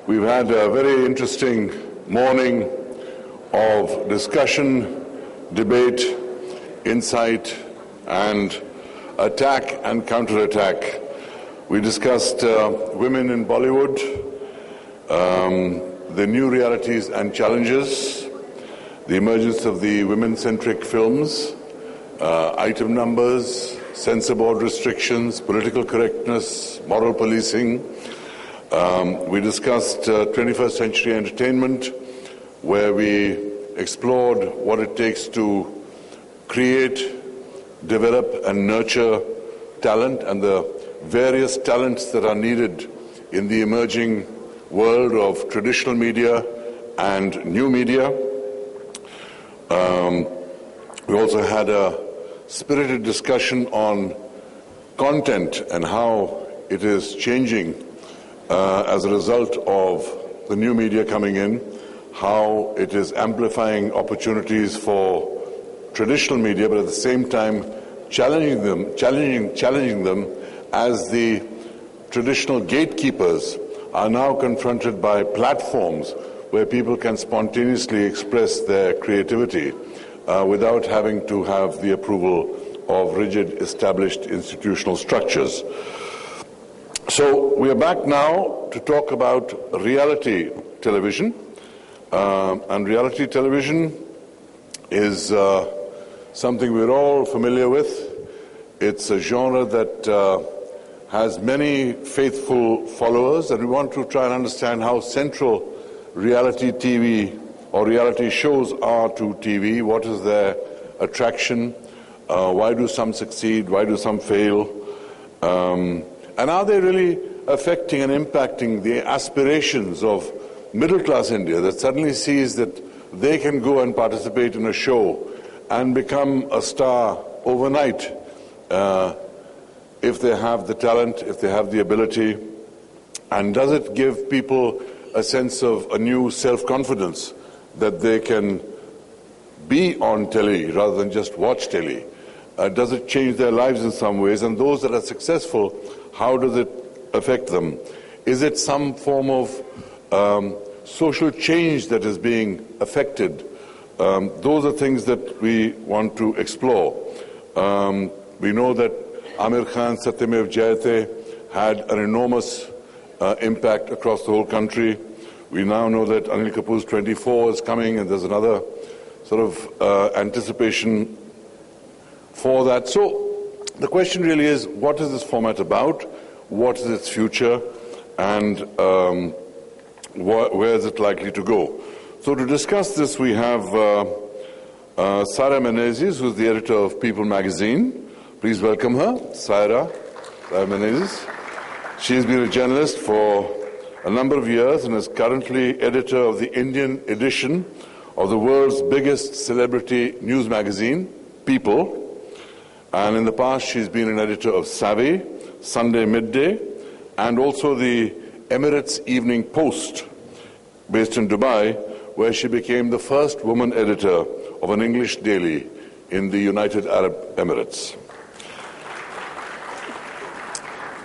We've had a very interesting morning of discussion, debate, insight, and attack and counterattack. We discussed women in Bollywood, the new realities and challenges, the emergence of the women-centric films, item numbers, censor board restrictions, political correctness, moral policing. We discussed 21st century entertainment, where we explored what it takes to create, develop and nurture talent and the various talents that are needed in the emerging world of traditional media and new media. We also had a spirited discussion on content and how it is changing as a result of the new media coming in, how it is amplifying opportunities for traditional media, but at the same time challenging them as the traditional gatekeepers are now confronted by platforms where people can spontaneously express their creativity without having to have the approval of rigid established institutional structures. So we are back now to talk about reality television. And reality television is something we're all familiar with. It's a genre that has many faithful followers, and we want to try and understand how central reality TV or reality shows are to TV. What is their attraction? Why do some succeed? Why do some fail? And are they really affecting and impacting the aspirations of middle-class India that suddenly sees that they can go and participate in a show and become a star overnight if they have the talent, if they have the ability? And does it give people a sense of a new self-confidence that they can be on telly rather than just watch telly? Does it change their lives in some ways? And those that are successful, how does it affect them? Is it some form of social change that is being affected? Those are things that we want to explore. We know that Amir Khan's Satyamev Jayate had an enormous impact across the whole country. We now know that Anil Kapoor's 24 is coming, and there's another sort of anticipation for that. So the question really is, what is this format about? What is its future? And where is it likely to go? So to discuss this, we have Saira Menezes, who's the editor of People magazine. Please welcome her, Saira Menezes. She's been a journalist for a number of years and is currently editor of the Indian edition of the world's biggest celebrity news magazine, People. And in the past, she's been an editor of Savvy, Sunday Midday, and also the Emirates Evening Post, based in Dubai, where she became the first woman editor of an English daily in the United Arab Emirates.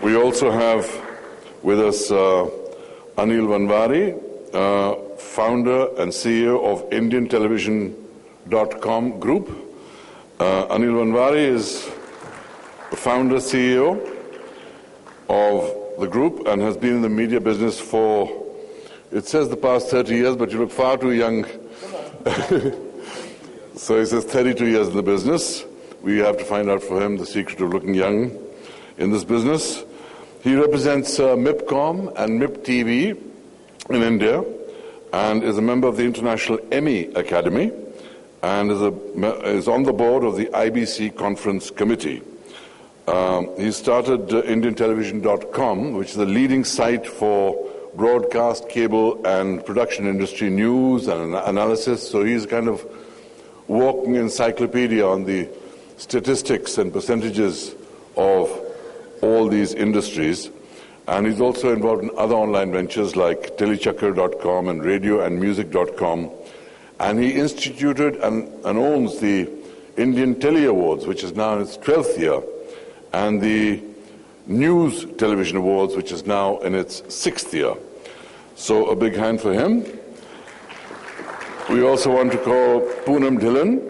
We also have with us Anil Wanwari, founder and CEO of IndianTelevision.com Group. Anil Wanwari is the founder, CEO of the group and has been in the media business for, it says the past 30 years, but you look far too young. So he says 32 years in the business. We have to find out for him the secret of looking young in this business. He represents MIPCOM and MIP-TV in India and is a member of the International Emmy Academy and is on the board of the IBC Conference Committee. He started IndianTelevision.com, which is the leading site for broadcast, cable, and production industry news and analysis. So he's kind of walking encyclopedia on the statistics and percentages of all these industries. And he's also involved in other online ventures like Telechakra.com and radioandmusic.com. And he instituted and owns the Indian Tele Awards, which is now in its 12th year, and the News Television Awards, which is now in its 6th year. So a big hand for him. We also want to call Poonam Dhillon,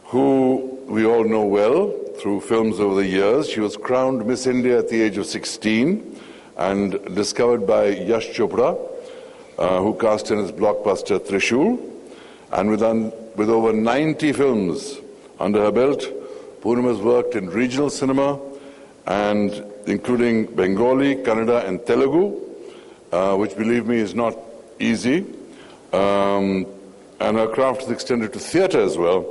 who we all know well through films over the years. She was crowned Miss India at the age of 16 and discovered by Yash Chopra, who cast in his blockbuster Trishul. And with over 90 films under her belt, Poonam has worked in regional cinema, and including Bengali, Kannada and Telugu, which, believe me, is not easy. And her craft is extended to theatre as well,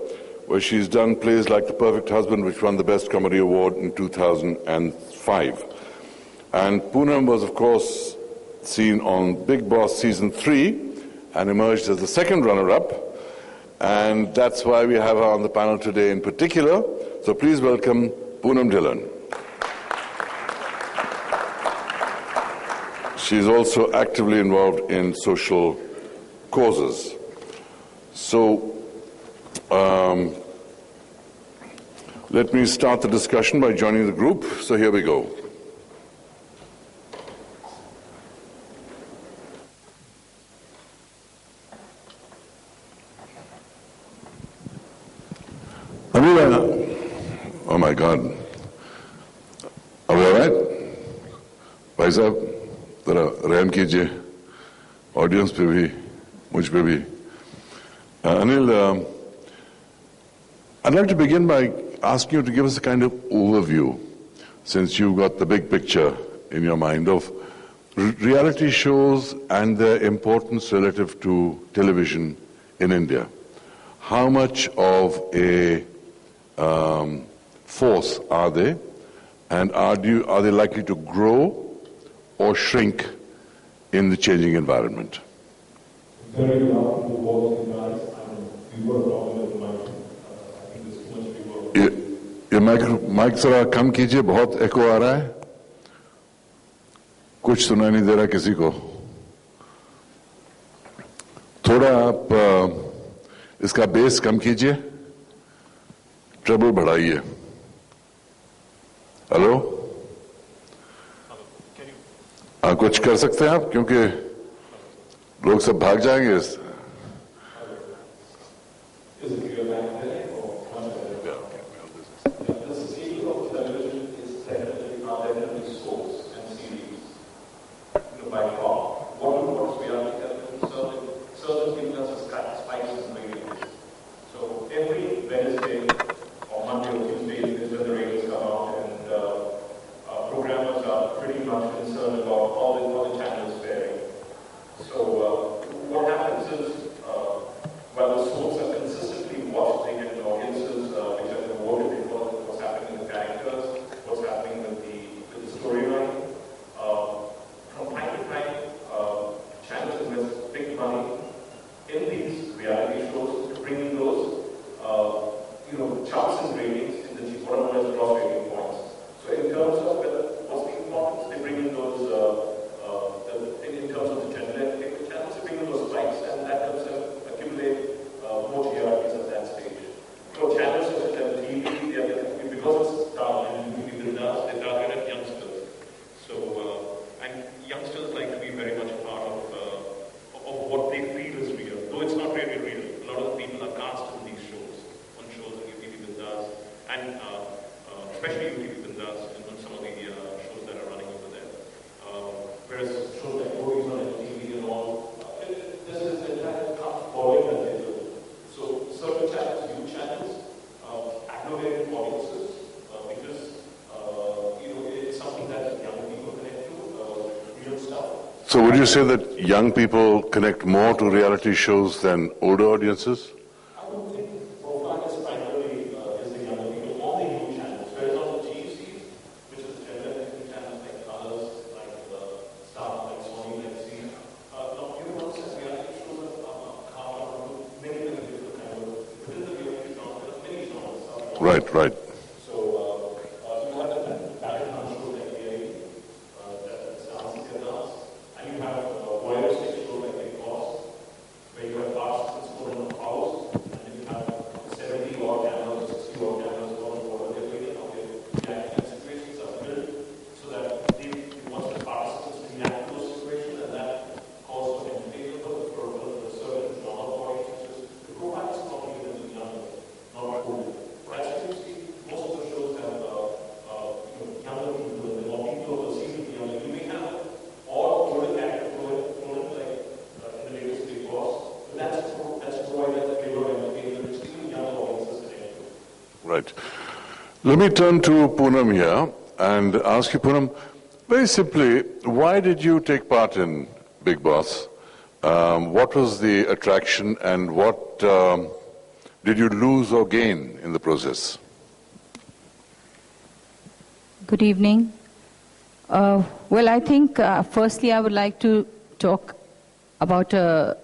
where she's done plays like The Perfect Husband, which won the Best Comedy Award in 2005. And Poonam was, of course, seen on Big Boss Season 3 and emerged as the second runner-up. And that's why we have her on the panel today in particular. So please welcome Poonam Dhillon. She's also actively involved in social causes. So let me start the discussion by joining the group. So here we go. Oh my God. Are we all right? भाई साहब जरा रहम कीजिए audience पे भी मुझ पे भी. Anil, I'd like to begin by asking you to give us a kind of overview, since you've got the big picture in your mind, of reality shows and their importance relative to television in India. How much of a force are they, and are they likely to grow or shrink in the changing environment? Very loud to both guys, and we were talking with the mic. I think there's too much we were. ये mic जरा कम कीजिए, बहुत एको आ रहा है, कुछ सुनाई नहीं दे रहा किसी को. थोड़ा आप इसका बेस कम कीजिए, ट्रबल बढ़ाइए. हेलो, कुछ कर सकते हैं आप, क्योंकि लोग सब भाग जाएंगे. So would you say that young people connect more to reality shows than older audiences? I would think profile is primarily is the younger people on the new channels, whereas on the GECs, which is the gender-affecting channels like others, like Star, like Sony, like Z, you know, since reality shows are carved out into many different kind of, within the reality genre, there are many genres. Right, right. Right. Let me turn to Poonam here and ask you, Poonam, very simply, why did you take part in Big Boss? What was the attraction, and what did you lose or gain in the process? Good evening. Well, I think firstly I would like to talk about a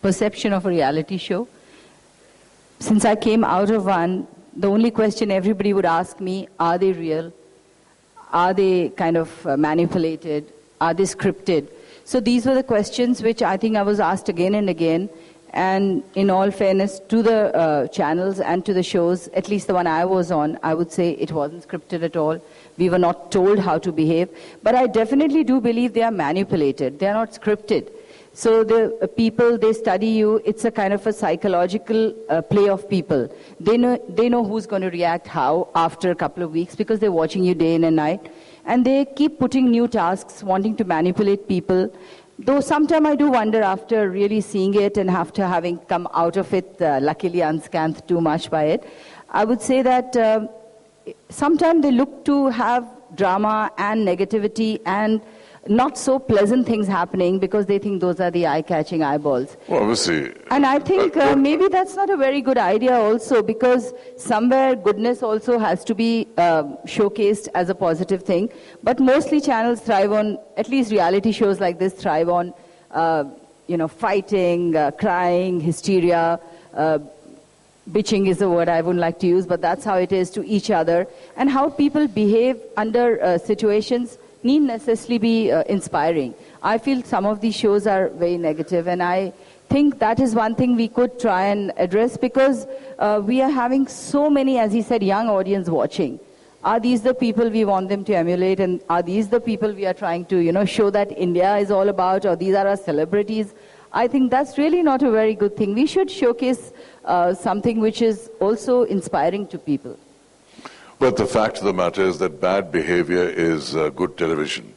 perception of a reality show. Since I came out of one, the only question everybody would ask me, are they real? Are they kind of manipulated? Are they scripted? So these were the questions which I think I was asked again and again. And in all fairness to the channels and to the shows, at least the one I was on, I would say it wasn't scripted at all. We were not told how to behave. But I definitely do believe they are manipulated. They are not scripted. So the people, they study you. It's a kind of a psychological play of people. They know who's going to react how after a couple of weeks because they're watching you day in and night. And they keep putting new tasks, wanting to manipulate people. Though sometimes I do wonder, after really seeing it and after having come out of it, luckily unscathed too much by it, I would say that sometimes they look to have drama and negativity and not so pleasant things happening because they think those are the eye-catching eyeballs. Well, obviously. And I think maybe that's not a very good idea also, because somewhere goodness also has to be showcased as a positive thing. But mostly channels thrive on, at least reality shows like this thrive on, fighting, crying, hysteria. Bitching is a word I wouldn't like to use, but that's how it is to each other. And how people behave under situations need necessarily be inspiring. I feel some of these shows are very negative, and I think that is one thing we could try and address, because we are having so many, as he said, young audience watching. Are these the people we want them to emulate, and are these the people we are trying to, show that India is all about, or these are our celebrities? I think that's really not a very good thing. We should showcase something which is also inspiring to people. But the fact of the matter is that bad behavior is good television.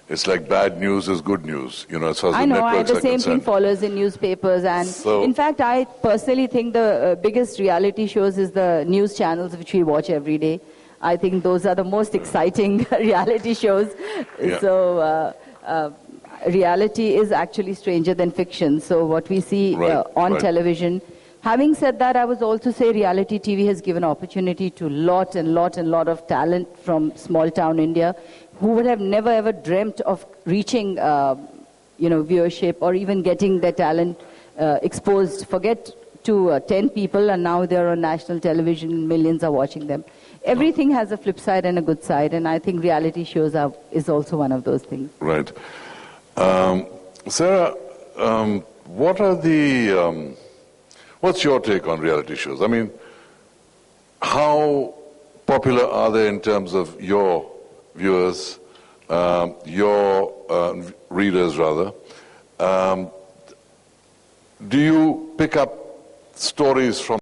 It's like bad news is good news, as far as I the know, networks the are same concerned. thing follows in newspapers. And in fact, I personally think the biggest reality shows is the news channels which we watch every day. I think those are the most exciting reality shows. Yeah. So reality is actually stranger than fiction. So what we see on television. Having said that, I would also say reality TV has given opportunity to lot of talent from small town India who would have never ever dreamt of reaching, viewership or even getting their talent exposed. Forget to 10 people, and now they're on national television, millions are watching them. Everything has a flip side and a good side, and I think reality shows is also one of those things. Right. Sarah, what are the... what's your take on reality shows? I mean, how popular are they in terms of your viewers, your readers rather? Do you pick up stories from